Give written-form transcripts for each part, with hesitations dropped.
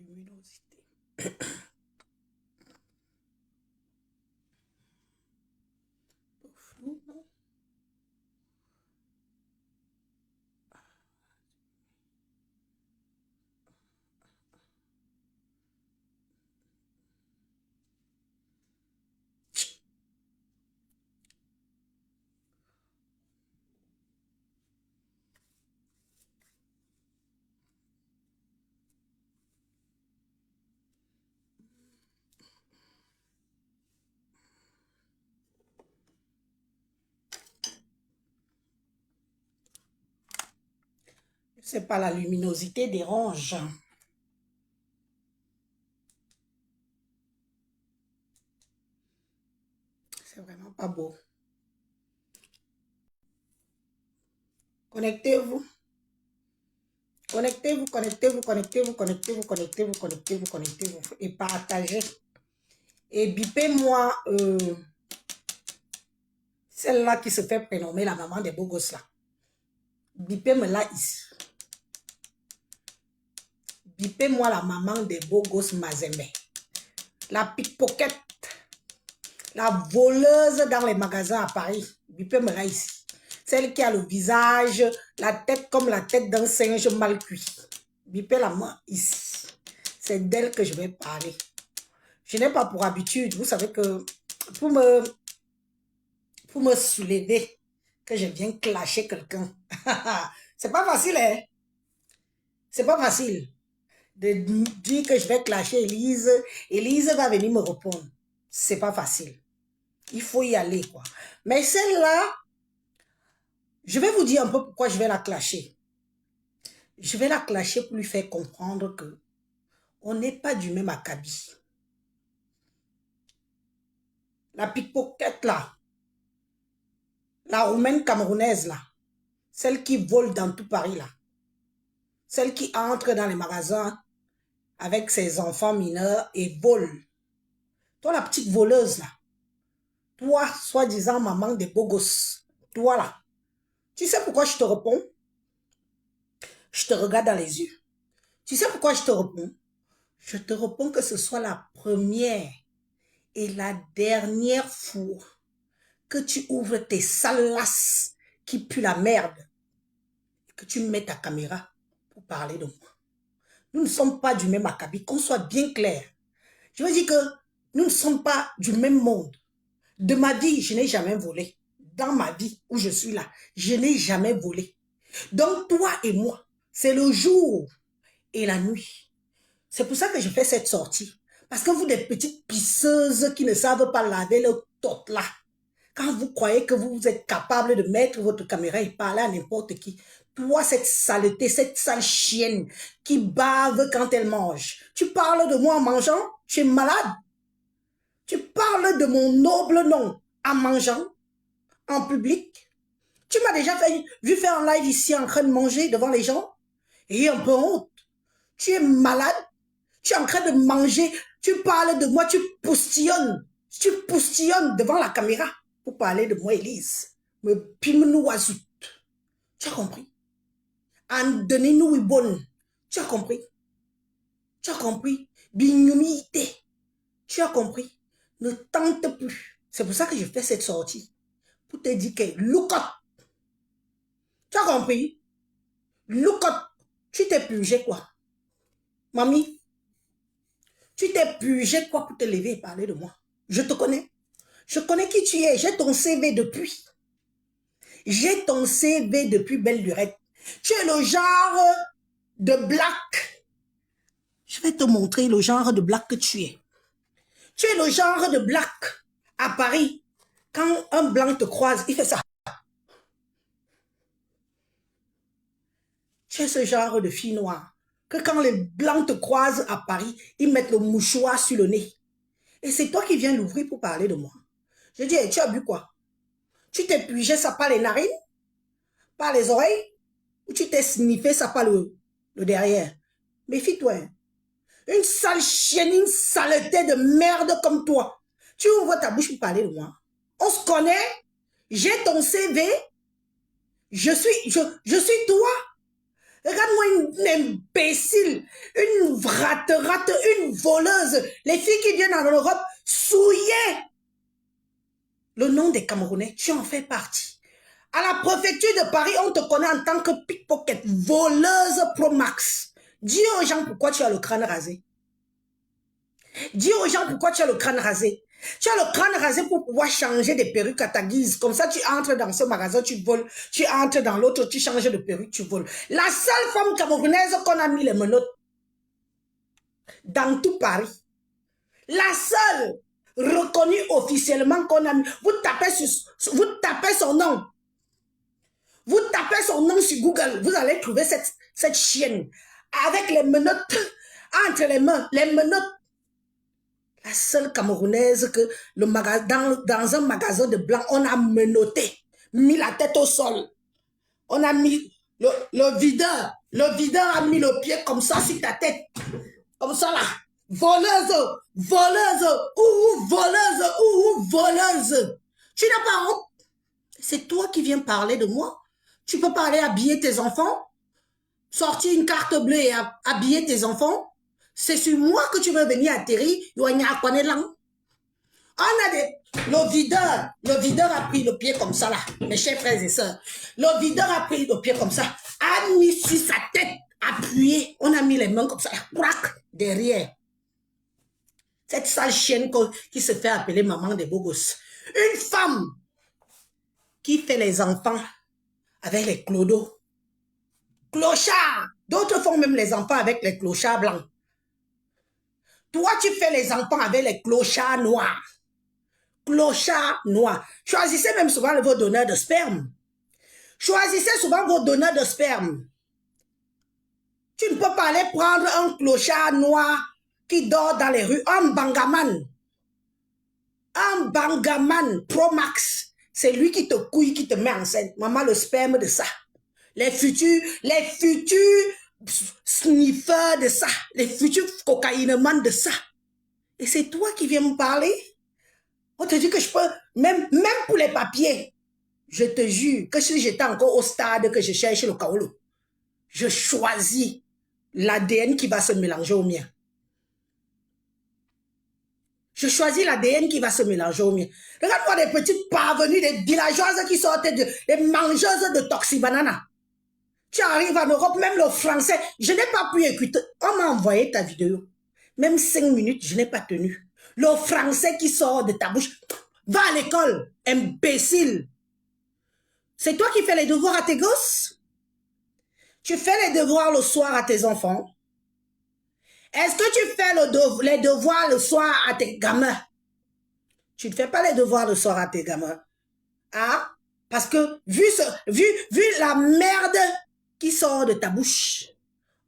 luminosité. Flou, non? C'est pas la luminosité dérange. C'est vraiment pas beau. Connectez-vous. Connectez-vous, connectez-vous, connectez-vous, connectez-vous, connectez-vous, connectez-vous, connectez-vous. Et partagez. Et bipez-moi celle-là qui se fait prénommer la maman des beaux gosses là. Bipez-moi ici. Bipez-moi la maman des beaux gosses Mazembe. La pickpocket. La voleuse dans les magasins à Paris. Bipez-moi ici. Celle qui a le visage, la tête comme la tête d'un singe mal cuit. Bipez la main ici. C'est d'elle que je vais parler. Je n'ai pas pour habitude, vous savez que pour me soulever, que je viens clasher quelqu'un. C'est pas facile, hein? C'est pas facile de dire que je vais clasher Élise. Élise va venir me répondre. C'est pas facile. Il faut y aller, quoi. Mais celle-là, je vais vous dire un peu pourquoi je vais la clasher. Je vais la clasher pour lui faire comprendre que on n'est pas du même acabit. La pickpocket, là, la roumaine camerounaise, là, celle qui vole dans tout Paris, là, celle qui entre dans les magasins avec ses enfants mineurs et vole. Toi, la petite voleuse, là, toi, soi-disant maman des beaux gosses, toi, là, tu sais pourquoi je te réponds? Je te regarde dans les yeux. Tu sais pourquoi je te réponds? Je te réponds que ce soit la première et la dernière fois que tu ouvres tes salasses qui puent la merde et que tu mets ta caméra pour parler de moi. Nous ne sommes pas du même acabit, qu'on soit bien clair. Je veux dire que nous ne sommes pas du même monde. De ma vie, je n'ai jamais volé. Dans ma vie où je suis là, je n'ai jamais volé. Donc toi et moi, c'est le jour et la nuit. C'est pour ça que je fais cette sortie. Parce que vous, des petites pisseuses qui ne savent pas laver le tot là, quand vous croyez que vous êtes capable de mettre votre caméra et parler à n'importe qui, toi, cette saleté, cette sale chienne qui bave quand elle mange, tu parles de moi en mangeant? Tu es malade? Tu parles de mon noble nom en mangeant, en public? Tu m'as déjà vu faire un live ici en train de manger devant les gens? Et un peu honte. Tu es malade? Tu es en train de manger, tu parles de moi, tu poustillonnes devant la caméra pour parler de moi, Élise. Me pime-nous à zout. Tu as compris? En donnez-nous une bonne. Tu as compris? Tu as compris? Bignumité. Tu as compris? Ne tente plus. C'est pour ça que je fais cette sortie. Pour te dire que look up. Tu as compris? Look up. Tu t'es purgé quoi? Mamie? Tu t'es purgé quoi pour te lever et parler de moi? Je te connais. Je connais qui tu es. J'ai ton CV depuis. J'ai ton CV depuis belle lurette. Tu es le genre de black. Je vais te montrer le genre de black que tu es. Tu es le genre de black à Paris. Quand un blanc te croise, il fait ça. Tu es ce genre de fille noire que quand les blancs te croisent à Paris, ils mettent le mouchoir sur le nez. Et c'est toi qui viens l'ouvrir pour parler de moi. Je dis, hey, tu as bu quoi? Tu t'es pugé ça par les narines? Par les oreilles? Ou tu t'es sniffé ça par le derrière? Méfie-toi. Hein. Une sale chienne, une saleté de merde comme toi. Tu ouvres ta bouche pour parler de moi. On se connaît. J'ai ton CV. Je suis toi. Regarde-moi une imbécile, une rate, une voleuse. Les filles qui viennent en Europe souillées. Le nom des Camerounais, tu en fais partie. À la préfecture de Paris, on te connaît en tant que pickpocket, voleuse pro max. Dis aux gens pourquoi tu as le crâne rasé. Dis aux gens pourquoi tu as le crâne rasé. Tu as le crâne rasé pour pouvoir changer de perruques à ta guise. Comme ça, tu entres dans ce magasin, tu voles. Tu entres dans l'autre, tu changes de perruque, tu voles. La seule femme camerounaise qu'on a mis les menottes dans tout Paris. La seule reconnue officiellement qu'on a mis. Vous tapez son nom. Vous tapez son nom sur Google. Vous allez trouver cette chienne avec les menottes entre les mains. Les menottes. La seule Camerounaise que dans un magasin de blanc, on a menotté, mis la tête au sol. On a mis le videur. Le videur a mis le pied comme ça sur ta tête. Comme ça là. Voleuse, voleuse, voleuse, voleuse. Tu n'as pas honte. C'est toi qui viens parler de moi. Tu peux parler habiller tes enfants. Sortir une carte bleue et habiller tes enfants. C'est sur moi que tu veux venir atterrir. On a le videur a pris le pied comme ça là, mes chers frères et sœurs. Le videur a pris le pied comme ça, a mis sur sa tête, appuyé. On a mis les mains comme ça, crac, derrière. Cette sale chienne qui se fait appeler maman des beaux gosses. Une femme qui fait les enfants avec les clodos. Clochards. D'autres font même les enfants avec les clochards blancs. Toi, tu fais les enfants avec les clochards noirs. Clochards noirs. Choisissez même souvent vos donneurs de sperme. Choisissez souvent vos donneurs de sperme. Tu ne peux pas aller prendre un clochard noir qui dort dans les rues. Un bangaman. Un bangaman pro max. C'est lui qui te couille, qui te met enceinte. Maman, le sperme de ça. Les futurs sniffeurs de ça. Les futurs cocaïnemans de ça. Et c'est toi qui viens me parler? On te dit que je peux, même pour les papiers, je te jure que si j'étais encore au stade que je cherche le kaolo, je choisis l'ADN qui va se mélanger au mien. Je choisis l'ADN qui va se mélanger au mien. Regarde-moi des petites parvenues, des villageoises qui sortent des mangeuses de toxibanana. Tu arrives en Europe, même le français, je n'ai pas pu écouter. On m'a envoyé ta vidéo. Même 5 minutes, je n'ai pas tenu. Le français qui sort de ta bouche. Va à l'école, imbécile. C'est toi qui fais les devoirs à tes gosses? Tu fais les devoirs le soir à tes enfants? Est-ce que tu fais les devoirs le soir à tes gamins? Tu ne fais pas les devoirs le soir à tes gamins. Ah? Parce que vu la merde qui sort de ta bouche,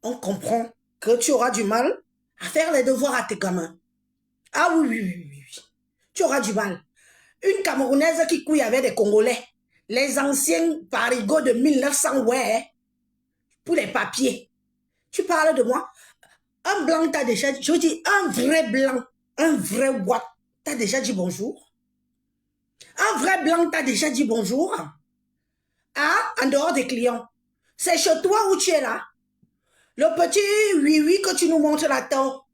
on comprend que tu auras du mal à faire les devoirs à tes gamins. Ah oui. Tu auras du mal. Une Camerounaise qui couille avec des Congolais. Les anciens parigots de 1900, ouais. Pour les papiers. Tu parles de moi. Un blanc t'a déjà dit, je dis un vrai blanc, un vrai what, t'as déjà dit bonjour? Un vrai blanc t'a déjà dit bonjour? Ah, en dehors des clients. C'est chez toi où tu es là. Le petit oui que tu nous montres là,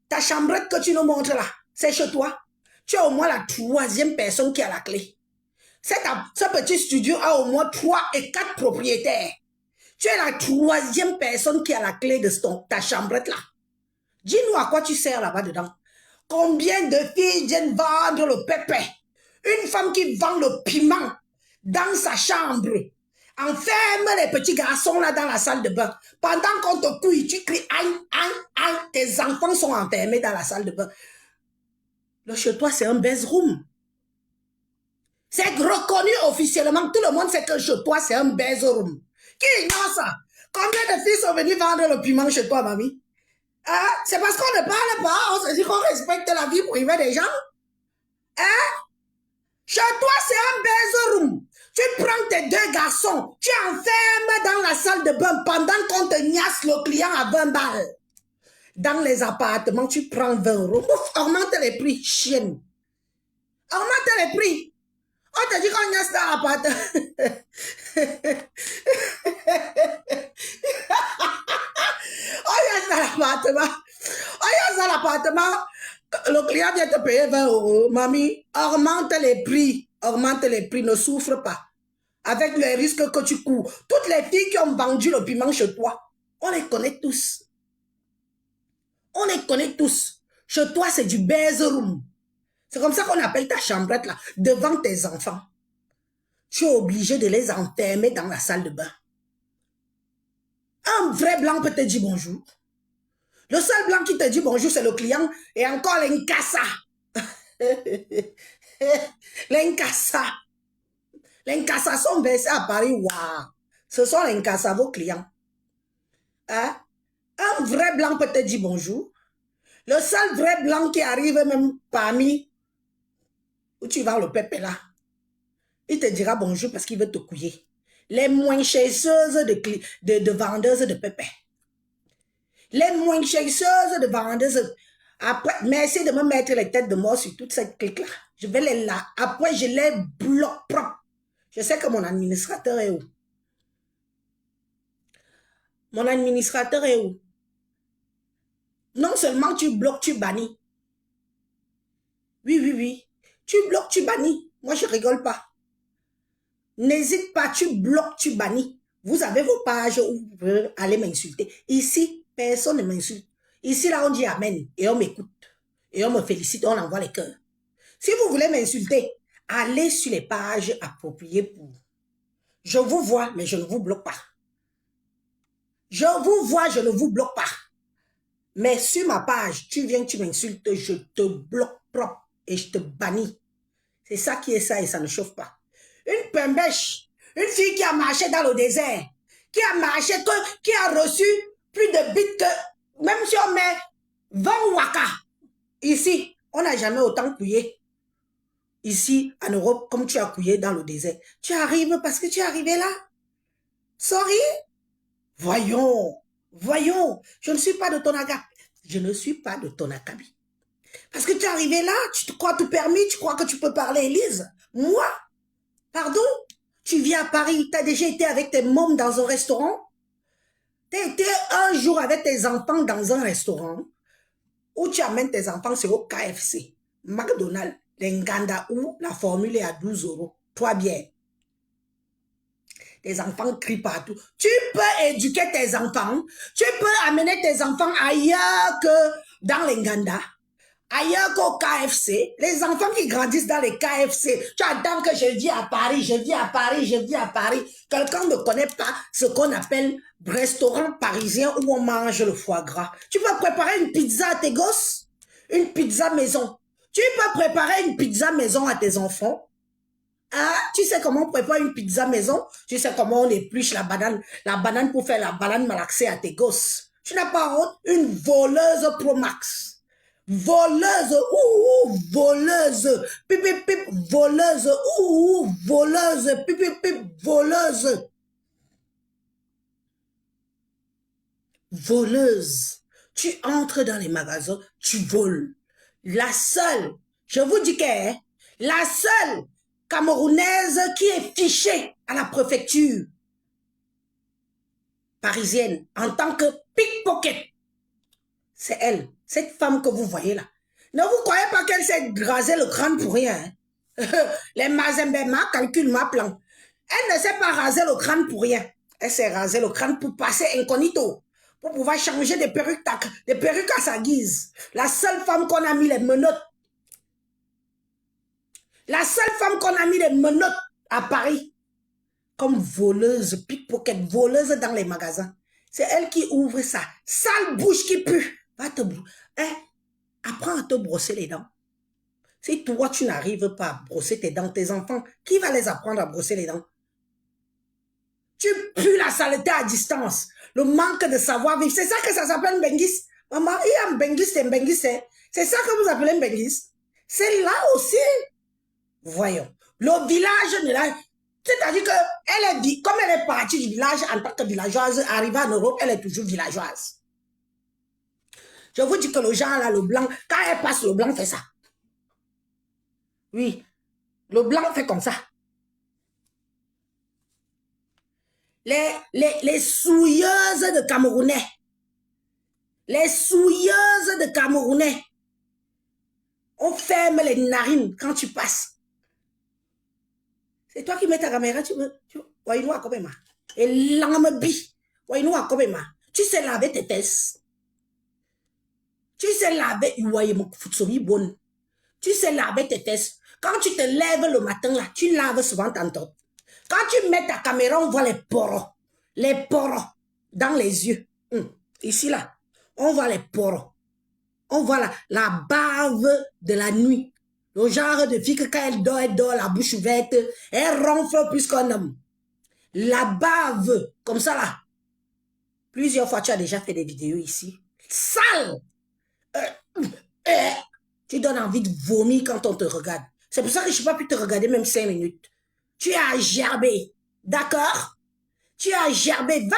ta chambrette que tu nous montres là, c'est chez toi. Tu es au moins la 3e personne qui a la clé. Ce petit studio a au moins 3 et 4 propriétaires. Tu es la 3e personne qui a la clé de ta chambrette là. Dis-nous à quoi tu sers là-bas dedans. Combien de filles viennent vendre le pépé? Une femme qui vend le piment dans sa chambre. Enferme les petits garçons là dans la salle de bain. Pendant qu'on te couille, tu cries aïe, aïe, aïe. Tes enfants sont enfermés dans la salle de bain. Le chez toi, c'est un baise-room. C'est reconnu officiellement. Tout le monde sait que chez toi, c'est un baise-room. Qui ignore ça? Combien de filles sont venues vendre le piment chez toi, mamie? Hein? C'est parce qu'on ne parle pas. On se dit qu'on respecte la vie privée des gens. Hein? Chez toi, c'est un baise-room. Tu prends tes 2 garçons, tu enfermes dans la salle de bain pendant qu'on te niasse le client à 20 balles. Dans les appartements, tu prends 20 euros. Ouf, augmente les prix, chienne. Augmente les prix. On te dit qu'on niasse dans l'appartement. l'appartement. Oh, il y a ça l'appartement. Le client vient te payer 20 euros. Mamie, augmente les prix. Augmente les prix, ne souffre pas. Avec les risques que tu cours. Toutes les filles qui ont vendu le piment chez toi, on les connaît tous. On les connaît tous. Chez toi, c'est du base room. C'est comme ça qu'on appelle ta chambrette là, devant tes enfants. Tu es obligé de les enfermer dans la salle de bain. Un vrai blanc peut te dire bonjour. Le seul blanc qui te dit bonjour, c'est le client et encore l'incassa. L'incassa. L'incassa sont versés à Paris. Waouh. Ce sont l'incassa, vos clients. Hein? Un vrai blanc peut te dire bonjour. Le seul vrai blanc qui arrive même parmi où tu vas le pépé là, il te dira bonjour parce qu'il veut te couiller. Les moins chasseuses de vendeuses de pépé. Les moins chasseuses de vendeuses. Après, merci de me mettre les têtes de mort sur toute cette clique là. Je vais les là. Après, je les bloque propre. Je sais que mon administrateur est où? Mon administrateur est où? Non seulement tu bloques, tu bannis. Oui, oui, oui. Tu bloques, tu bannis. Moi, je rigole pas. N'hésite pas, tu bloques, tu bannis. Vous avez vos pages où vous pouvez aller m'insulter. Ici, personne ne m'insulte. Ici, là, on dit amen et on m'écoute. Et on me félicite, on envoie les cœurs. Si vous voulez m'insulter, allez sur les pages appropriées pour vous. Je vous vois, mais je ne vous bloque pas. Je vous vois, je ne vous bloque pas. Mais sur ma page, tu viens, tu m'insultes, je te bloque propre et je te bannis. C'est ça qui est ça et ça ne chauffe pas. Une pembèche, une fille qui a marché dans le désert, qui a marché, qui a reçu plus de bits que, même si on met 20 waka, ici, on n'a jamais autant couillé. Ici, en Europe, comme tu as couillé dans le désert. Tu arrives parce que tu es arrivé là. Sorry. Voyons, voyons, je ne suis pas de ton agape. Je ne suis pas de ton acabit. Parce que tu es arrivé là, tu te crois tout permis, tu crois que tu peux parler, Élise. Moi, pardon, tu viens à Paris, tu as déjà été avec tes mômes dans un restaurant. Tu as été un jour avec tes enfants dans un restaurant où tu amènes tes enfants, c'est au KFC, McDonald's, l'Enganda, où la formule est à 12 euros. Toi bien. Tes enfants crient partout. Tu peux éduquer tes enfants. Tu peux amener tes enfants ailleurs que dans l'Enganda. Ailleurs qu'au KFC. Les enfants qui grandissent dans les KFC. Tu attends que je vis à Paris, je vis à Paris, je vis à Paris. Quelqu'un ne connaît pas ce qu'on appelle restaurant parisien où on mange le foie gras. Tu peux préparer une pizza à tes gosses? Une pizza maison. Tu peux préparer une pizza maison à tes enfants? Ah, tu sais comment on prépare une pizza maison? Tu sais comment on épluche la banane pour faire la banane malaxée à tes gosses. Tu n'as pas honte? Une voleuse Pro Max. Voleuse, voleuse, pip, pip, pip, voleuse, voleuse, pip, pip, pip, voleuse. Voleuse. Tu entres dans les magasins, tu voles. La seule, je vous dis que la seule Camerounaise qui est fichée à la préfecture parisienne en tant que pickpocket, c'est elle, cette femme que vous voyez là. Ne vous croyez pas qu'elle s'est rasé le crâne pour rien. Hein? Les Mazembema calculent ma plan. Elle ne s'est pas rasé le crâne pour rien. Elle s'est rasé le crâne pour passer incognito, pour pouvoir changer des perruques à sa guise. La seule femme qu'on a mis les menottes. La seule femme qu'on a mis les menottes à Paris, comme voleuse, pickpocket, voleuse dans les magasins. C'est elle qui ouvre ça. Sale bouche qui pue. Va te apprends à te brosser les dents. Si toi, tu n'arrives pas à brosser tes dents, tes enfants, qui va les apprendre à brosser les dents? Tu pues la saleté à distance. Le manque de savoir-vivre. C'est ça que ça s'appelle Mbengis. Maman, il y a Mbengis, c'est Mbengis. C'est ça que vous appelez Mbengis. C'est là aussi. Voyons. Le village de là, c'est-à-dire que comme elle est partie du village en tant que villageoise, arrivée en Europe, elle est toujours villageoise. Je vous dis que le genre là, le blanc, quand elle passe, le blanc fait ça. Oui, le blanc fait comme ça. Les souilleuses de Camerounais, Les souilleuses de Camerounais. On ferme les narines quand tu passes. C'est toi qui mets ta caméra, tu vois comme ça. Et l'âme bi. Tu sais laver tes fesses. Tu sais laver, tu sais laver tes fesses. Quand tu te lèves le matin, là, tu laves souvent ta tête. Quand tu mets ta caméra, on voit les poros dans les yeux. Ici, là, on voit les poros. On voit la bave de la nuit. Le genre de fille que quand elle dort la bouche ouverte, elle ronfle plus qu'un homme. La bave, comme ça là. Plusieurs fois, tu as déjà fait des vidéos ici. Sale! Tu donnes envie de vomir quand on te regarde. C'est pour ça que je ne peux pas pu te regarder même 5 minutes. Tu as gerbé. D'accord? Tu as gerbé. Va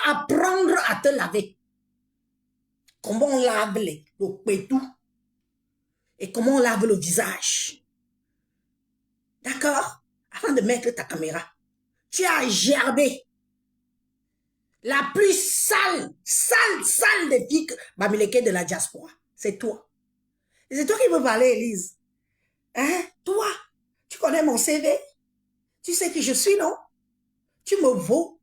apprendre à te laver. Comment on lave le pétou. Et comment on lave le visage. D'accord? Avant de mettre ta caméra. Tu as gerbé. La plus sale des filles Bamileke de la diaspora. C'est toi. Et c'est toi qui veux parler, Élise. Hein? Toi, tu connais mon CV? Tu sais qui je suis, non? Tu me vaux.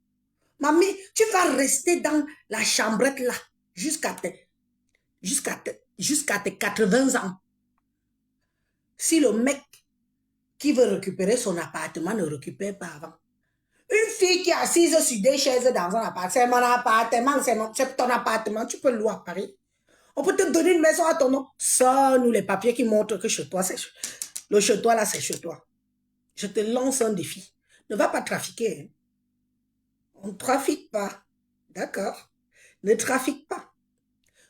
Mamie, tu vas rester dans la chambrette là jusqu'à tes 80 ans. Si le mec qui veut récupérer son appartement ne récupère pas avant. Une fille qui est assise sur des chaises dans un appartement, c'est mon appartement, c'est ton appartement, tu peux louer à Paris. On peut te donner une maison à ton nom. Ça, nous, les papiers qui montrent que chez toi, le chez toi, là, c'est chez toi. Je te lance un défi. Ne va pas trafiquer. Hein. On ne trafique pas. D'accord? Ne trafique pas.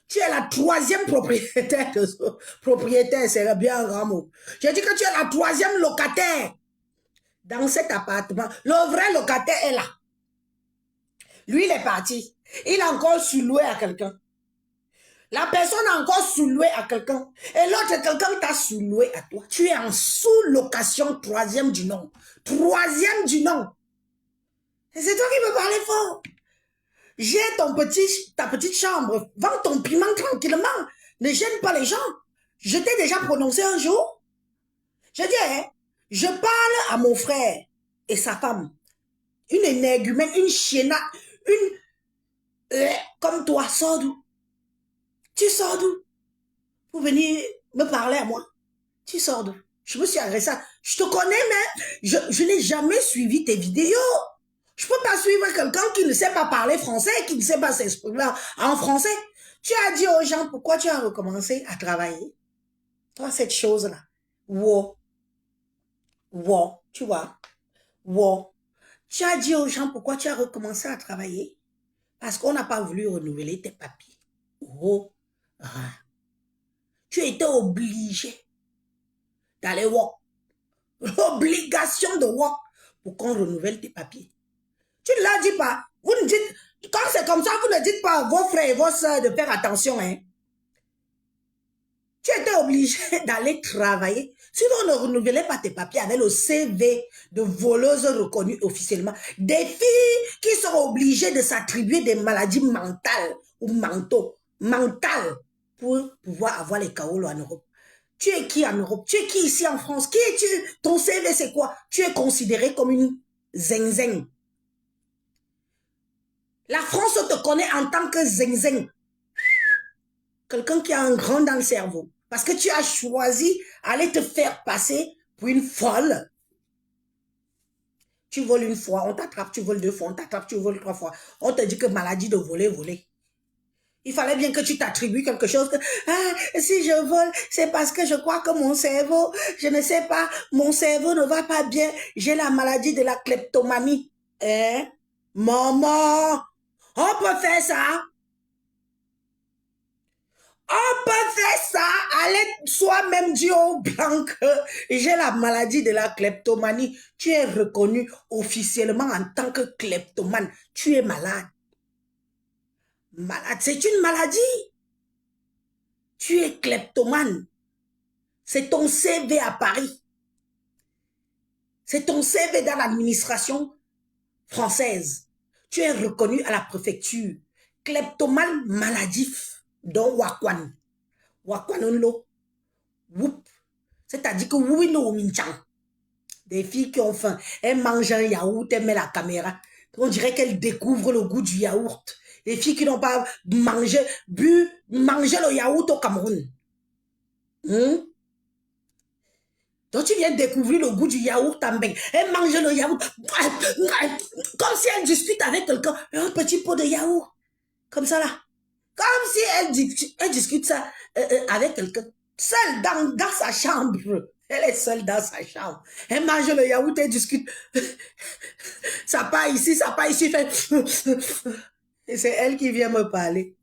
Tu es la 3e propriétaire de ce propriétaire, c'est bien un grand mot. J'ai dit que tu es la 3e locataire dans cet appartement. Le vrai locataire est là. Lui, il est parti. Il a encore sous-loué à quelqu'un. La personne a encore sous-loué à quelqu'un. Et l'autre, quelqu'un t'a sous-loué à toi. Tu es en sous-location 3e du nom. 3e du nom. Et c'est toi qui me parlais fort. J'ai ta petite chambre. Vends ton piment tranquillement. Ne gêne pas les gens. Je t'ai déjà prononcé un jour. Je dis, hein, je parle à mon frère et sa femme. Une énergumène, une chienna, comme toi, sors d'où? Tu sors d'où? Pour venir me parler à moi. Tu sors d'où? Je me suis agressée. Je te connais, mais je n'ai jamais suivi tes vidéos. Je ne peux pas suivre quelqu'un qui ne sait pas parler français, qui ne sait pas s'exprimer en français. Tu as dit aux gens pourquoi tu as recommencé à travailler. Toi, cette chose-là. Wow. Wow. Tu vois. Wow. Tu as dit aux gens pourquoi tu as recommencé à travailler. Parce qu'on n'a pas voulu renouveler tes papiers. Oh. Ah. Tu étais obligé d'aller walk. L'obligation de walk pour qu'on renouvelle tes papiers. Tu ne l'as dit pas. Vous ne dites, quand c'est comme ça, vous ne dites pas à vos frères et vos soeurs de faire attention. Hein. Tu étais obligé d'aller travailler. Sinon, on ne renouvelait pas tes papiers avec le CV de voleuse reconnue officiellement. Des filles qui sont obligées de s'attribuer des maladies mentales ou mentales pour pouvoir avoir les caolos en Europe. Tu es qui en Europe? Tu es qui ici en France? Qui es-tu? Ton CV, c'est quoi? Tu es considéré comme une zing-zing. La France te connaît en tant que zing-zing. Quelqu'un qui a un grand dans le cerveau. Parce que tu as choisi d'aller te faire passer pour une folle. Tu voles une fois, on t'attrape, tu voles 2 fois, on t'attrape, tu voles 3 fois. On te dit que maladie de voler. Il fallait bien que tu t'attribues quelque chose. Que, si je vole, c'est parce que je crois que mon cerveau, je ne sais pas, mon cerveau ne va pas bien. J'ai la maladie de la kleptomanie. Hein? Maman, on peut faire ça. On peut faire ça, aller soi-même dire au blanc que j'ai la maladie de la kleptomanie. Tu es reconnu officiellement en tant que kleptomane. Tu es malade. Malade, c'est une maladie. Tu es kleptomane. C'est ton CV à Paris. C'est ton CV dans l'administration française. Tu es reconnu à la préfecture. kleptomane maladif, dont Wakwan. Wakwan Onlo. Whoop. C'est-à-dire que oui, non, Minchang. Des filles qui ont faim. Elles mangent un yaourt, elles mettent la caméra. On dirait qu'elles découvrent le goût du yaourt. Les filles qui n'ont pas mangé, mangé le yaourt au Cameroun. Donc tu viens découvrir le goût du yaourt en bain. Elle mange le yaourt comme si elle discute avec quelqu'un. Un petit pot de yaourt. Comme ça là. Comme si elle discute ça avec quelqu'un. Seule dans sa chambre. Elle est seule dans sa chambre. Elle mange le yaourt, elle discute. Ça part ici, ça part ici. Fait... Et c'est elle qui vient me parler.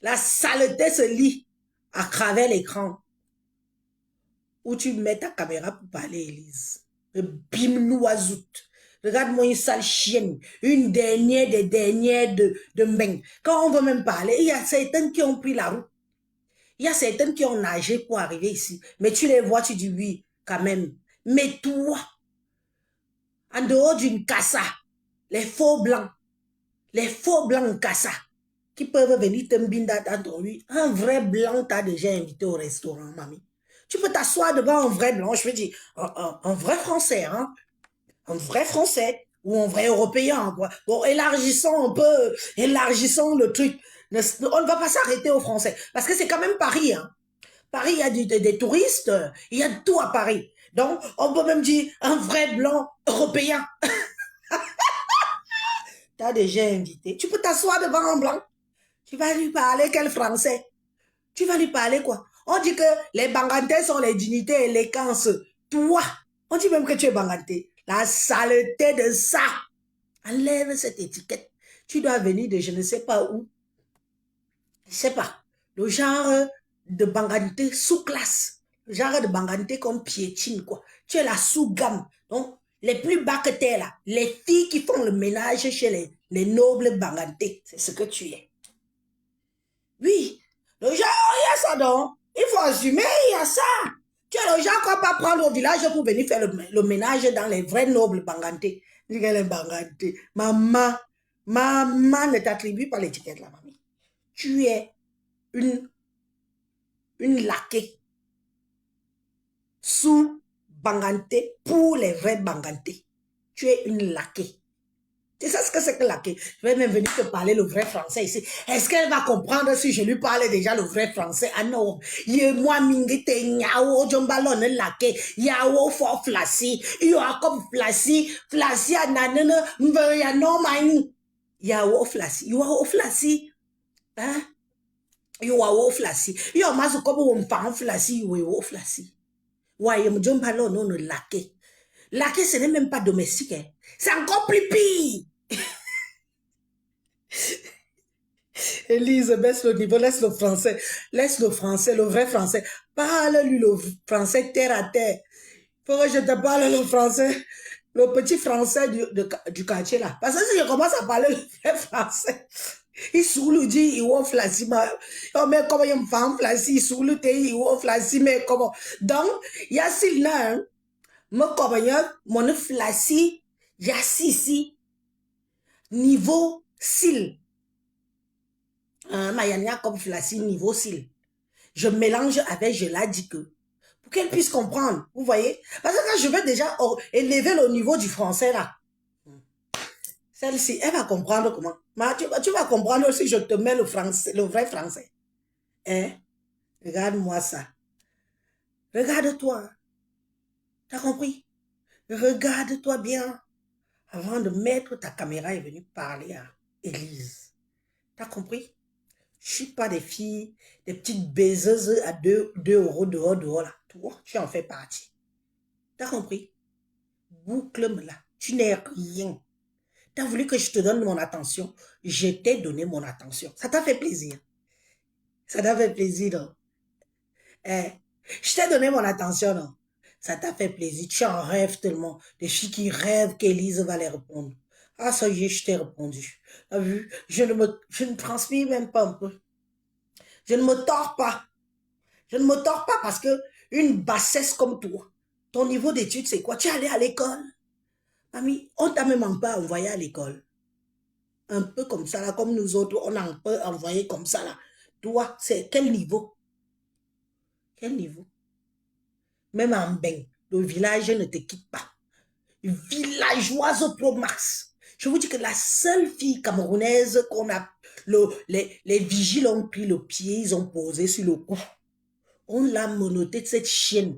La saleté se lit à travers l'écran. Où tu mets ta caméra pour parler, Élise. Bim noisout. Regarde-moi une sale chienne. Une dernière des dernières de Mbeng. Quand on veut même parler, il y a certaines qui ont pris la route. Il y a certaines qui ont nagé pour arriver ici. Mais tu les vois, tu dis oui, quand même. Mais toi, en dehors d'une cassa, les faux blancs cassa, qui peuvent venir te mbinda dans ton lit. Un vrai blanc t'a déjà invité au restaurant, mamie. Tu peux t'asseoir devant un vrai blanc, je veux dire, un vrai Français, hein? Un vrai Français ou un vrai Européen, quoi. Bon, élargissons un peu, élargissons le truc. On ne va pas s'arrêter aux Français, parce que c'est quand même Paris, hein. Paris, il y a des touristes, il y a tout à Paris. Donc, on peut même dire un vrai blanc européen. T'as déjà invité. Tu peux t'asseoir devant un blanc. Tu vas lui parler quel français? Tu vas lui parler quoi? On dit que les Bangantais sont les dignités et les élégances. Toi, on dit même que tu es Bangantais. La saleté de ça. Enlève cette étiquette. Tu dois venir de je ne sais pas où. Je sais pas. Le genre de Bangantais sous-classe. Le genre de Bangantais comme piétine, quoi. Tu es la sous-gamme. Donc, les plus bas que t'es là. Les filles qui font le ménage chez les nobles Bangantais. C'est ce que tu es. Oui. Le genre, il y a ça donc. Il faut assumer, il y a ça. Tu es le genre qu'on va prendre au village pour venir faire le ménage dans les vrais nobles Bangantais. Dis que les Bangantais. Maman ne t'attribue pas l'étiquette là, mamie. Tu es une laquée sous Bangantais pour les vrais Bangantais. Tu es une laquée. Tu sais ce que c'est que laquée? Je vais même venir te parler le vrai français ici. Est-ce qu'elle va comprendre si je lui parle déjà le vrai français? Ah non. Moi, mingite, nyao, jombalon, laquée, yao, fort flassi, yo, comme flassi, flassi, ananana, mbeya, non, mani. Yao, flassi, yo, flassi. Hein? Yo, flassi. Yo, masu, comme on parle flassi, yo, flassi. Ouais, yo, jombalon, non, laquée. Laquée, ce n'est même pas domestique, hein. C'est encore plus pire. Élise, baisse le niveau, laisse le français, le vrai français. Parle-lui le français terre à terre. Faut que je te parle le français, le petit français du quartier là. Parce que si je commence à parler le vrai français, il soule dit, il ouvre flassi, mais comment il me fait flassi, il soule te, il ouvre flassi, mais comment. Donc, il y a s'il là, me compagnon, mon flassi, il y a si, niveau s'il. Mayania comme flassi niveau cil. Je mélange avec, je l'ai dit que. Pour qu'elle puisse comprendre. Vous voyez? Parce que quand je vais déjà élever le niveau du français là. Celle-ci, elle va comprendre comment. Tu vas comprendre si je te mets le français, le vrai français. Hein? Regarde-moi ça. Regarde-toi. T'as compris? Regarde-toi bien. Avant de mettre ta caméra et venir parler à Élise. T'as compris? Je ne suis pas des filles, des petites baiseuses à 2 euros dehors là. Toi, tu en fais partie. T'as compris? Boucle-me là. Tu n'es rien. T'as voulu que je te donne mon attention. Je t'ai donné mon attention. Ça t'a fait plaisir. Ça t'a fait plaisir, non? Je t'ai donné mon attention, non? Ça t'a fait plaisir. Tu en rêves tellement. Des filles qui rêvent qu'Élise va les répondre. Ah, ça y est, je t'ai répondu. T'as vu? Je ne transpire même pas un peu. Je ne me tords pas. Je ne me tords pas parce que une bassesse comme toi, ton niveau d'études, c'est quoi? Tu es allé à l'école? Mamie, on t'a même pas envoyé à l'école. un peu comme ça, là, comme nous autres, on a un peu envoyé comme ça, là. Toi, c'est quel niveau? Quel niveau? Même en bain, le village ne te quitte pas. Villageoise au pro max. Je vous dis que la seule fille camerounaise qu'on a, les vigiles ont pris le pied, ils ont posé sur le cou. On l'a menotté de cette chienne.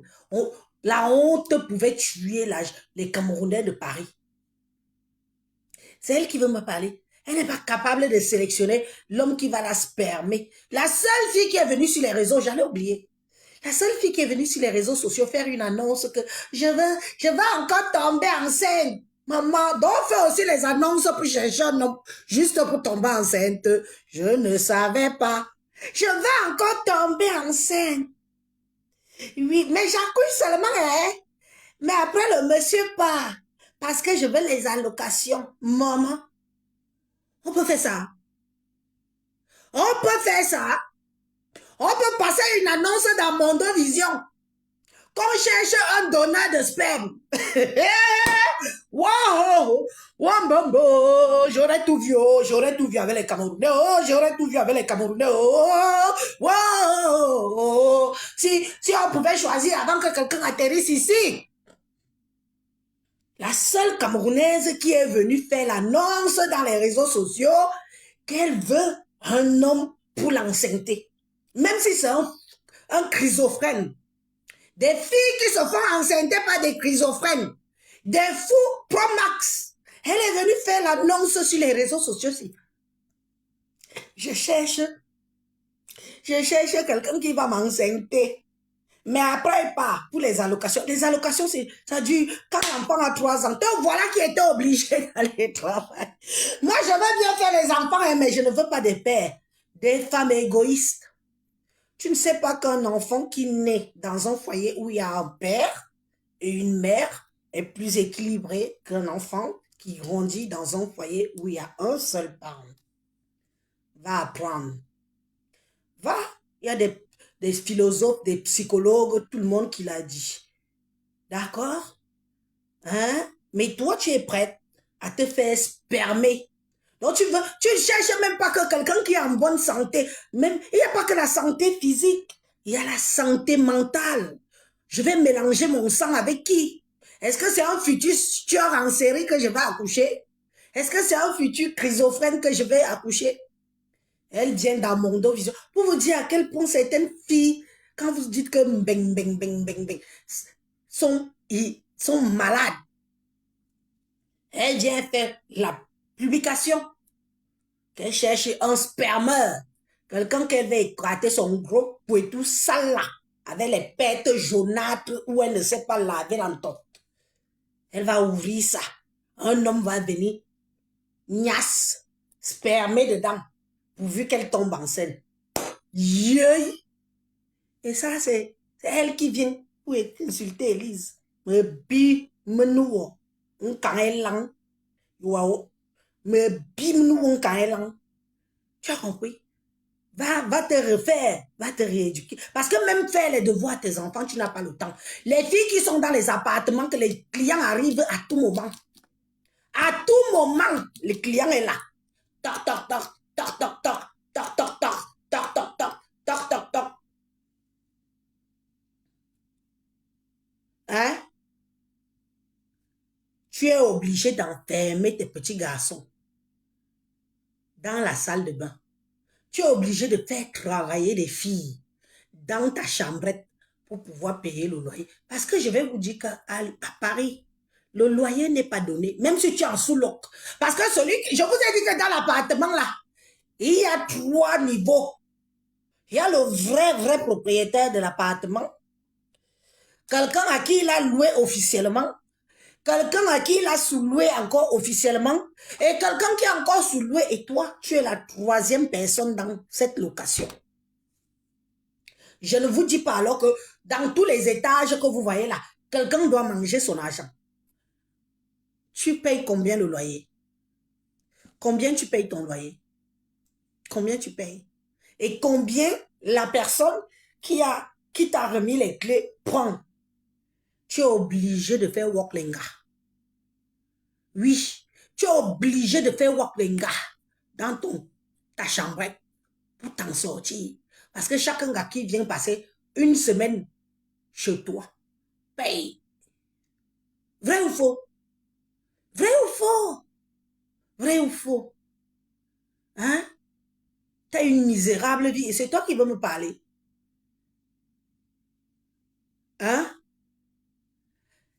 La honte pouvait tuer les Camerounais de Paris. C'est elle qui veut me parler. Elle n'est pas capable de sélectionner l'homme qui va la spermer. La seule fille qui est venue sur les réseaux, j'allais oublier. La seule fille qui est venue sur les réseaux sociaux faire une annonce que je vais encore tomber enceinte. Maman, donc fais aussi les annonces pour chercher un homme juste pour tomber enceinte. Je ne savais pas. Je vais encore tomber enceinte. Oui, mais j'accouche seulement, hein. Mais après, le monsieur part. Parce que je veux les allocations. Maman, on peut faire ça. On peut faire ça. On peut passer une annonce dans Mondo Vision. Qu'on cherche un donneur de sperme. Wow! Wambambo! J'aurais tout vu avec les Camerounais. Oh, j'aurais tout vu avec les Camerounais. Oh, wow! Si on pouvait choisir avant que quelqu'un atterrisse ici. La seule Camerounaise qui est venue faire l'annonce dans les réseaux sociaux qu'elle veut un homme pour l'enceinte. Même si c'est un chrysophrène. Des filles qui se font enceinter par des chrysophrènes. Des fous pro max. Elle est venue faire l'annonce sur les réseaux sociaux. Je cherche quelqu'un qui va m'enceinter. Mais après, pas pour les allocations. Les allocations, ça dure quand l'enfant a 3 ans. Donc voilà qui était obligé d'aller travailler. Moi, je veux bien faire les enfants, mais je ne veux pas des pères. Des femmes égoïstes. Tu ne sais pas qu'un enfant qui naît dans un foyer où il y a un père et une mère est plus équilibré qu'un enfant qui grandit dans un foyer où il y a un seul parent. Va apprendre. Va. Il y a des philosophes, des psychologues, tout le monde qui l'a dit. D'accord? Hein? Mais toi, tu es prête à te faire spermer. Donc, tu ne cherches même pas que quelqu'un qui est en bonne santé. Même, il n'y a pas que la santé physique. Il y a la santé mentale. Je vais mélanger mon sang avec qui? Est-ce que c'est un futur tueur en série que je vais accoucher? Est-ce que c'est un futur chrysophrène que je vais accoucher? Elle vient dans Mondo Vision. Pour vous dire à quel point certaines filles, quand vous dites que bang, bang, bang, bang, bang, sont malades. Elle vient faire la publication qu'elle cherche un spermeur. Quelqu'un qui va éclater son gros poitou sale là, avec les pètes jaunâtres où elle ne sait pas laver l'entote. Elle va ouvrir ça. Un homme va venir, gnasse, spermer dedans, pourvu qu'elle tombe enceinte. Yeuy! Et ça, c'est elle qui vient pour insulter Élise. Me bi menouo, un kaelang, wow, me bi menouo un kaelang. Tu as compris? Va te refaire, va te rééduquer. Parce que même faire les devoirs à tes enfants, tu n'as pas le temps. Les filles qui sont dans les appartements, que les clients arrivent à tout moment. À tout moment, le client est là. Toc, toc, toc, toc, toc, toc, toc, toc, toc, toc, toc, toc, toc, toc, toc. Hein? Tu es obligé d'enfermer tes petits garçons dans la salle de bain. Tu es obligé de faire travailler des filles dans ta chambrette pour pouvoir payer le loyer. Parce que je vais vous dire qu'à Paris, le loyer n'est pas donné, même si tu es en sous-loc. Parce que je vous ai dit que dans l'appartement là, il y a 3 niveaux. Il y a le vrai propriétaire de l'appartement, quelqu'un à qui il a loué officiellement, quelqu'un à qui il a sous-loué encore officiellement, et quelqu'un qui est encore sous-loué, et toi, tu es la 3e personne dans cette location. Je ne vous dis pas alors que dans tous les étages que vous voyez là, quelqu'un doit manger son argent. Tu payes combien le loyer? Combien tu payes ton loyer? Combien tu payes? Et combien la personne qui t'a remis les clés prend? Tu es obligé de faire walk lenga. Oui, tu es obligé de faire walk lenga. dans ta chambre pour t'en sortir. Parce que chaque gars qui vient passer une semaine chez toi paye. Vrai ou faux? Vrai ou faux? Vrai ou faux? Hein? T'as une misérable vie et c'est toi qui veux me parler. Hein?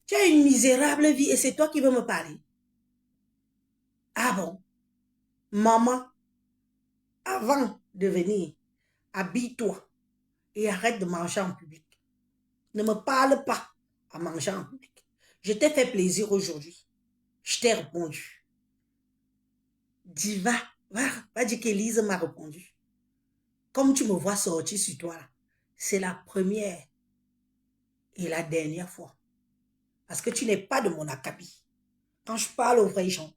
Tu as une misérable vie et c'est toi qui veux me parler. Ah bon? Maman, avant de venir, habille-toi et arrête de manger en public. Ne me parle pas à manger en public. Je t'ai fait plaisir aujourd'hui. Je t'ai répondu. Dis, va dire qu'Élise m'a répondu. Comme tu me vois sortir sur toi, c'est la première et la dernière fois. Parce que tu n'es pas de mon acabit. Quand je parle aux vrais gens,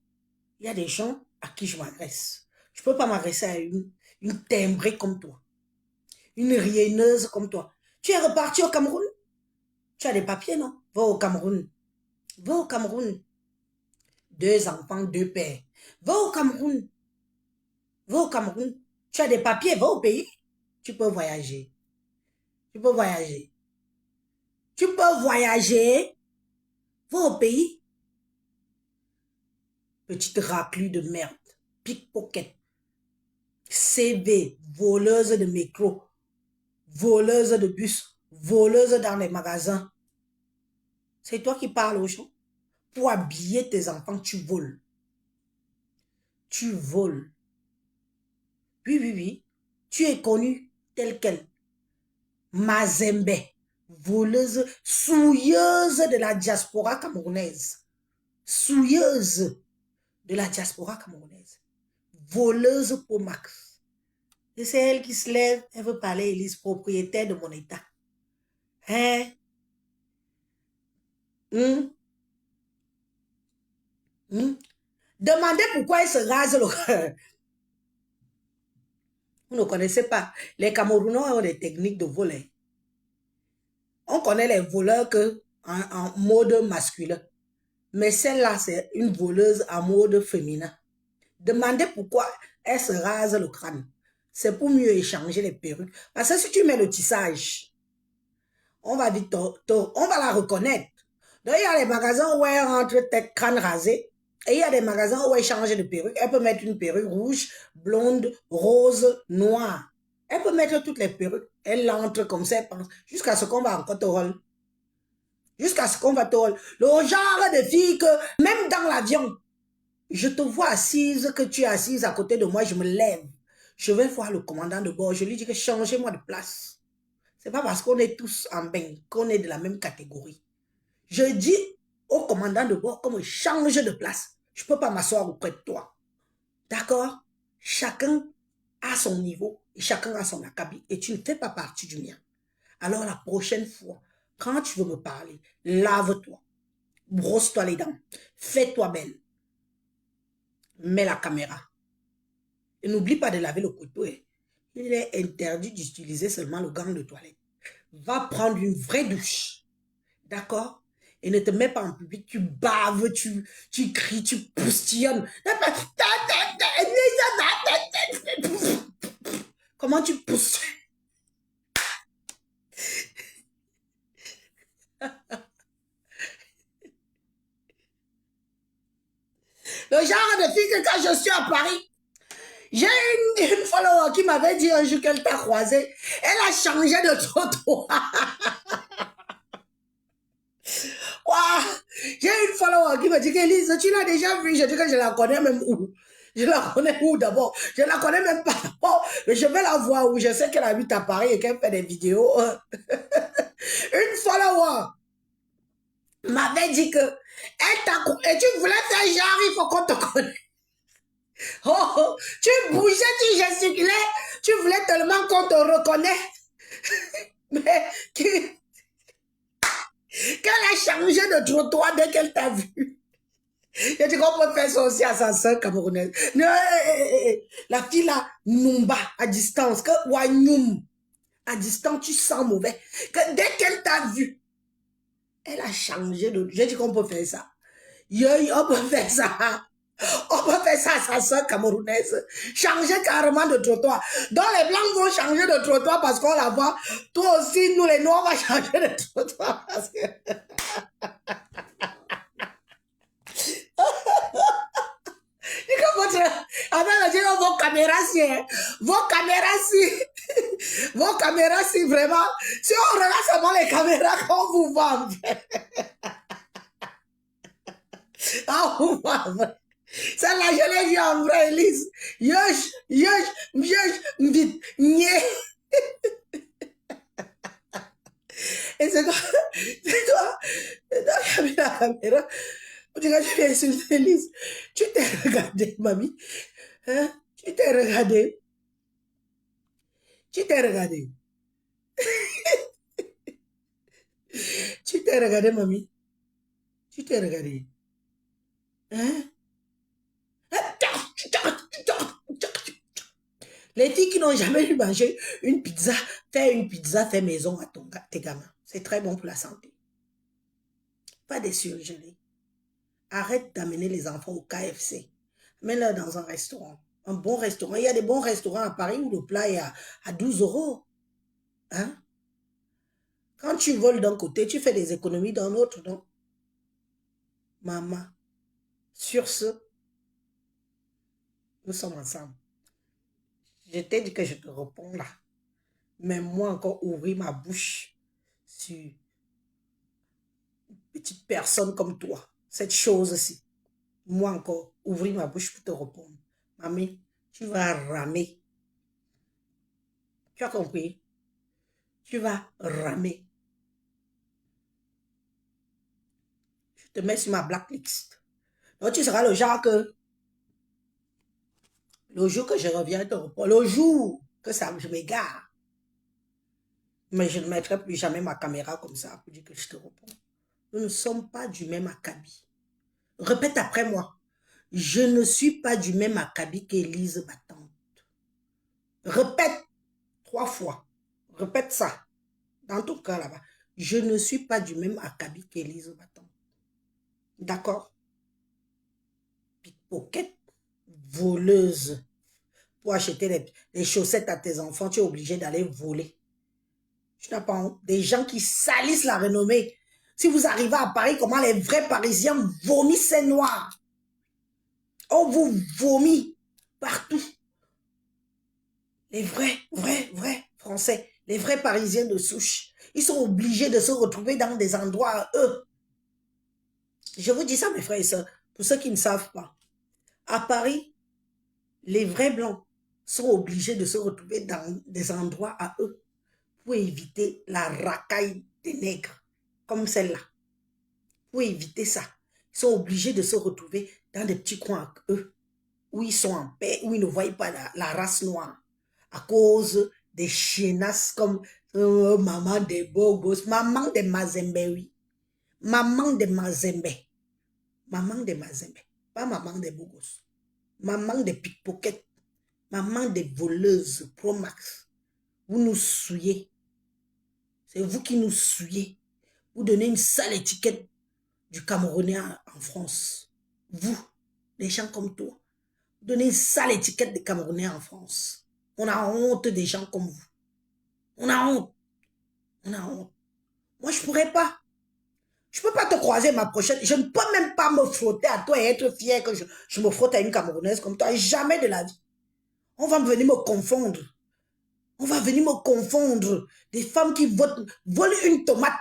il y a des gens à qui je m'adresse. Je ne peux pas m'adresser à une timbrée comme toi. Une rienneuse comme toi. Tu es reparti au Cameroun? Tu as des papiers, non? Va au Cameroun. Va au Cameroun. 2 enfants, 2 pères. Va au Cameroun. Va au Cameroun. Tu as des papiers, va au pays. Tu peux voyager. Tu peux voyager. Tu peux voyager. Va au pays. Petite raclue de merde. Pickpocket. CV. Voleuse de métro. Voleuse de bus. Voleuse dans les magasins. C'est toi qui parles aux gens. Pour habiller tes enfants, tu voles. Tu voles. Oui, oui, oui. Tu es connu tel quel. Mazembe. Voleuse, souilleuse de la diaspora camerounaise. Souilleuse de la diaspora camerounaise. Voleuse pour Max. Et c'est elle qui se lève, elle veut parler, Élise, propriétaire de mon état. Hein? Demandez pourquoi elle se rase le cœur. Vous ne connaissez pas. Les Camerounais ont des techniques de voler. On connaît les voleurs en mode masculin. Mais celle-là, c'est une voleuse en mode féminin. Demandez pourquoi elle se rase le crâne. C'est pour mieux échanger les perruques. Parce que si tu mets le tissage, on va vite, on va la reconnaître. Donc, il y a les magasins où elle rentre tête crâne rasé. Et il y a des magasins où elle change de perruque. Elle peut mettre une perruque rouge, blonde, rose, noire. Elle peut mettre toutes les perruques. Elle entre comme ça, jusqu'à ce qu'on va encore te rôle. Jusqu'à ce qu'on va te rôle. Le genre de fille que, même dans l'avion, je te vois assise, que tu es assise à côté de moi, je me lève. Je vais voir le commandant de bord. Je lui dis que changez-moi de place. C'est pas parce qu'on est tous en bain qu'on est de la même catégorie. Je dis au commandant de bord qu'on me change de place. Je ne peux pas m'asseoir auprès de toi. D'accord? Chacun a son niveau et chacun a son acabit et tu ne fais pas partie du mien. Alors la prochaine fois, quand tu veux me parler, lave-toi, brosse-toi les dents, fais-toi belle, mets la caméra. Et n'oublie pas de laver le couteau. Il est interdit d'utiliser seulement le gant de toilette. Va prendre une vraie douche. D'accord? Et ne te mets pas en public, tu baves, tu cries, tu poustillonnes. Comment tu pousses? Le genre de fille que quand je suis à Paris, j'ai une follower qui m'avait dit un jour qu'elle t'a croisé. Elle a changé de trottoir. Wow. J'ai une follower qui me dit qu'Élise, tu l'as déjà vue. Je dis que je la connais même où. Je la connais où d'abord? Je la connais même pas. Oh, mais je vais la voir où. Je sais qu'elle habite à Paris et qu'elle fait des vidéos. Une follower m'avait dit que et tu voulais faire genre, il faut qu'on te connaisse. Oh, tu bougeais, tu gesticulais, tu voulais tellement qu'on te reconnaisse. Mais qu'elle a changé de trottoir dès qu'elle t'a vu. Je dis qu'on peut faire ça aussi à sa soeur camerounaise. La fille là, Numba, à distance, que Wanyum, à distance, tu sens mauvais. Que dès qu'elle t'a vu, elle a changé de... Je dis qu'on peut faire ça. On peut faire ça. On va faire ça à sa soeur camerounaise. Changer carrément de trottoir. Donc les blancs vont changer de trottoir parce qu'on la voit. Toi aussi, nous les noirs, on va changer de trottoir parce que... Vos caméras, vos caméras, si vraiment, si on regarde seulement les caméras, qu'on vous voit. Ah, vous voit. Celle-là, je l'ai dit en vrai, Elise. Yosh, vite, nye. Et c'est toi qui as mis la caméra. Tu viens insulter Elise. Tu t'es regardé, mamie. Hein? Tu t'es regardé. Tu t'es regardé. Tu t'es regardé, mamie. Tu t'es regardé. Hein? Les filles qui n'ont jamais eu manger une pizza, fais maison à tes gamins. C'est très bon pour la santé. Pas des surgelés. Arrête d'amener les enfants au KFC. Mets-les dans un restaurant. Un bon restaurant. Il y a des bons restaurants à Paris où le plat est à 12 €. Hein? Quand tu voles d'un côté, tu fais des économies d'un autre, non? Maman, sur ce, nous sommes ensemble. Je t'ai dit que je te réponds là. Mais moi encore ouvrir ma bouche sur une petite personne comme toi. Cette chose-ci. Moi encore ouvrir ma bouche pour te répondre. Mamie, tu vas ramer. Tu as compris? Tu vas ramer. Je te mets sur ma blacklist. Donc tu seras le genre que le jour que je reviens te répondre, le jour que ça je m'égare. Mais je ne mettrai plus jamais ma caméra comme ça pour dire que je te réponds. Nous ne sommes pas du même acabit. Répète après moi. Je ne suis pas du même acabit qu'Élise Battante. Répète 3 fois. Répète ça. Dans ton cœur là-bas. Je ne suis pas du même acabit qu'Élise Battante. D'accord? Pickpocket, voleuse. Pour acheter les chaussettes à tes enfants, tu es obligé d'aller voler. Tu n'as pas honte. Des gens qui salissent la renommée. Si vous arrivez à Paris, comment les vrais Parisiens vomissent ces noirs. On vous vomit partout. Les vrais Français, les vrais Parisiens de souche, ils sont obligés de se retrouver dans des endroits à eux. Je vous dis ça, mes frères et sœurs, pour ceux qui ne savent pas. À Paris, les vrais blancs sont obligés de se retrouver dans des endroits à eux pour éviter la racaille des nègres, comme celle-là. Pour éviter ça, ils sont obligés de se retrouver dans des petits coins à eux, où ils sont en paix, où ils ne voient pas la race noire, à cause des chienasses comme maman des bogos, maman des Mazembe, oui. Maman des Mazembe. Maman des Mazembe. Pas maman des bogos. Maman des pickpockets. Maman des voleuses Pro Max. Vous nous souillez. C'est vous qui nous souillez. Vous donnez une sale étiquette du Camerounais en France. Vous, les gens comme toi, vous donnez une sale étiquette des Camerounais en France. On a honte des gens comme vous. On a honte. On a honte. Moi, je ne pourrais pas. Je ne peux pas te croiser ma prochaine. Je ne peux même pas me frotter à toi et être fier que je me frotte à une Camerounaise comme toi. Jamais de la vie. On va venir me confondre. On va venir me confondre. Des femmes qui volent une tomate.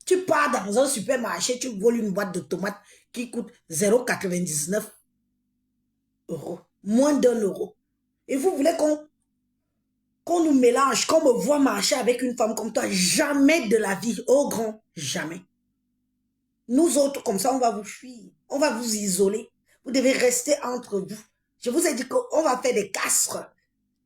Tu pars dans un supermarché, tu voles une boîte de tomates qui coûte 0,99 €. Moins d'1 €. Et vous voulez qu'on nous mélange, qu'on me voit marcher avec une femme comme toi? Jamais de la vie. Au grand, jamais. Nous autres, comme ça, on va vous fuir. On va vous isoler. Vous devez rester entre vous. Je vous ai dit qu'on va faire des castres.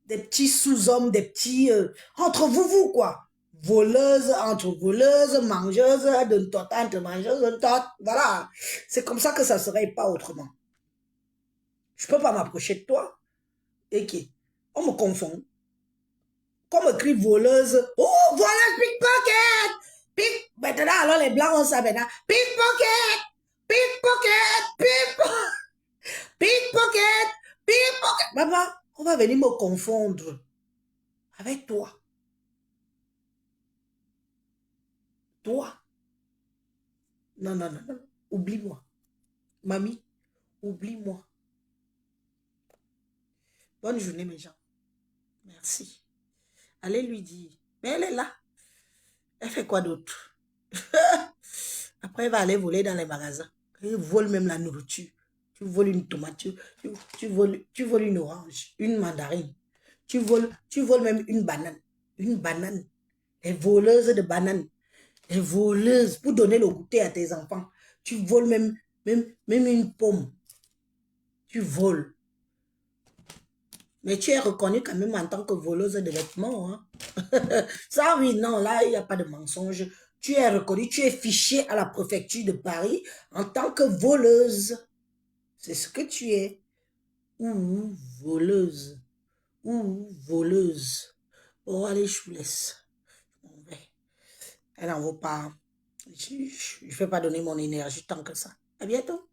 Des petits sous-hommes, des petits... entre vous, quoi. Voleuses, entre voleuses, mangeuses, d'une torte, entre mangeuses, d'une torte. Voilà. C'est comme ça que ça serait pas autrement. Je peux pas m'approcher de toi. Et qui? On me confond. Qu'on me crie voleuse. Oh, voleuse, pickpocket! Maintenant, alors les blancs, on savait là. Pickpocket! Pickpocket! Pickpocket! Pickpocket, pickpocket. Papa, on va venir me confondre avec toi. Toi. Non, non, non, non. Oublie-moi. Mamie, oublie-moi. Bonne journée, mes gens. Merci. Allez lui dire. Mais elle est là. Elle fait quoi d'autre? Après, elle va aller voler dans les magasins. Elle vole même la nourriture. Tu voles une tomate, tu voles une orange, une mandarine. Tu voles même une banane. Une banane. Les voleuses de bananes. Les voleuses pour donner le goûter à tes enfants. Tu voles même une pomme. Tu voles. Mais tu es reconnue quand même en tant que voleuse de vêtements. Hein? Ça, oui, non, là, il n'y a pas de mensonge. Tu es reconnue, tu es fichée à la préfecture de Paris en tant que voleuse. C'est ce que tu es. Ou voleuse. Ou voleuse. Oh, allez, je vous laisse. Elle n'en vaut pas. Je ne vais pas donner mon énergie tant que ça. À bientôt.